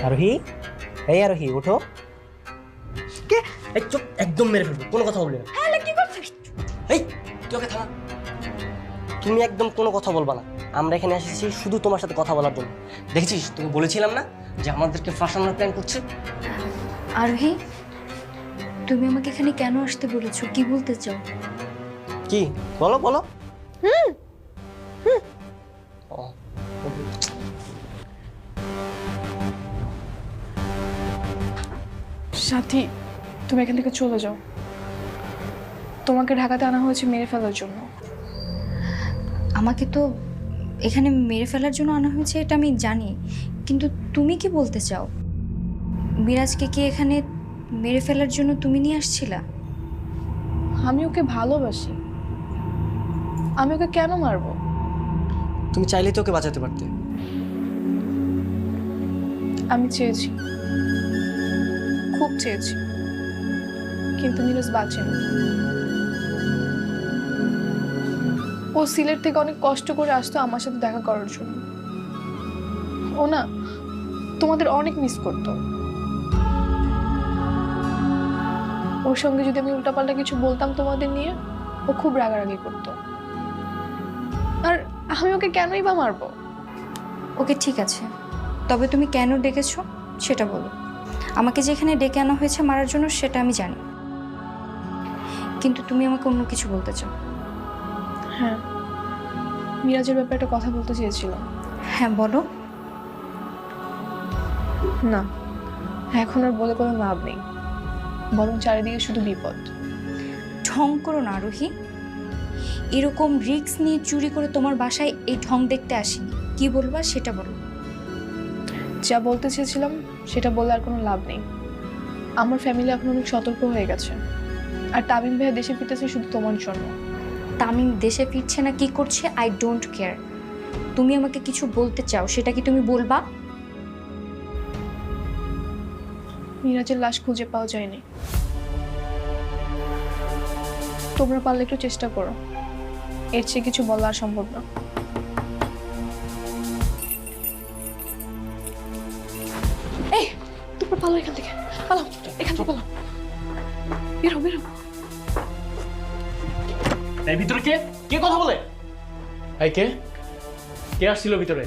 আরোহী, এই আরোহী ওঠো। কে? এই চুপ, একদম মেরে ফেলবো, কোনো কথা বলবি না। হ্যাঁ কি করছিস? এই তুই ওকে থামা। তুমি একদম কোনো কথা বলবা না। আমরা এখানে এসেছি শুধু তোমার সাথে কথা বলার জন্য। দেখেছিস, তুমি বলেছিলাম না যে আমাদেরকে ফাঁসানোর প্ল্যান করছে। আরোহী, তুমি আমাকে এখানে কেন আসতে বলেছো? কি বলতে চাও? কি বলো বলো। ও, সাথী, তুমি এখান থেকে চলে যাও। তোমাকে ঢাকাতে আনা হয়েছে মেরে ফেলার জন্য। আমাকে তো এখানে মেরে ফেলার জন্য আনা হয়েছে এটা আমি জানি, কিন্তু তুমি কি বলতে চাও? মিরাজকে কি এখানে মেরে ফেলার জন্য তুমি নিয়ে আসছিলা? আমি ওকে ভালোবাসি, আমি ওকে কেন মারবো? তুমি চাইলে তো ওকে বাঁচাতে পারতে। আমি চেয়েছি, খুব চেয়েছি, কিন্তু মিরাজ বাঁচেনি। ও সিলেট থেকে অনেক কষ্ট করে আসতো আমার সাথে দেখা করার জন্য। ও না তোমাদের অনেক মিস করতো। ওর সঙ্গে যদি আমি উল্টাপাল্টা কিছু বলতাম তোমাদের নিয়ে, ও খুব রাগারাগি করতো। আর আমি ওকে কেনই বা মারবো? ওকে ঠিক আছে, তবে তুমি কেন ডেকেছো সেটা বলো। আমাকে যেখানে ডেকে আনা হয়েছে মারার জন্য সেটা আমি জানি, কিন্তু তুমি আমাকে অন্য কিছু বলতে চাও। হ্যাঁ, মিরাজের ব্যাপারে একটা কথা বলতে চেয়েছিলাম। হ্যাঁ বলো। না, এখন আর বলে কোনো লাভ নেই, বরং চারিদিকে শুধু বিপদ। ঢং করো না আরোহী, এরকম রিস্ক নিয়ে চুরি করে তোমার বাসায় এই ঢং দেখতে আসিনি। কি বলবা সেটা বলো। যা বলতে চেয়েছিলাম সেটা বলে আর কোনো লাভ নেই। আমার ফ্যামিলি এখন অনেক সতর্ক হয়ে গেছে, আর তামিম ভাইয়া দেশে ফিরতেছে শুধু তোমার জন্য। তামিম দেশে ফিরছে না কি করছে আই ডোন্ট কেয়ার। তুমি আমাকে কিছু বলতে চাও, সেটা কি তুমি বলবা? মিরাজের লাশ খুঁজে পাওয়া যায়নি। তোমরা পারলে একটু চেষ্টা করো, এর চেয়ে কিছু বলা আর সম্ভব না। এই তোমরা পালো এখান থেকে, পালাও এখান থেকে, পালাও, বেরো বেরো। এই ভিতরে কে কে কথা বলে? এই কে কে আসছিল ভিতরে?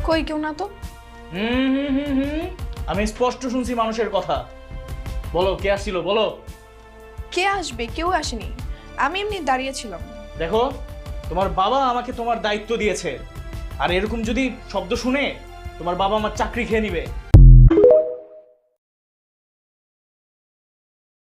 কই কেউ না তো। আমি স্পষ্ট শুনছি মানুষের কথা। বলো কে আসছিল, বলো। কে আসবে? কেউ আসেনি, আমি এমনি দাঁড়িয়েছিলাম। দেখো, তোমার বাবা আমাকে তোমার দায়িত্ব দিয়েছে, আর এরকম যদি শব্দ শুনে তোমার বাবা আমার চাকরি খেয়ে নিবে।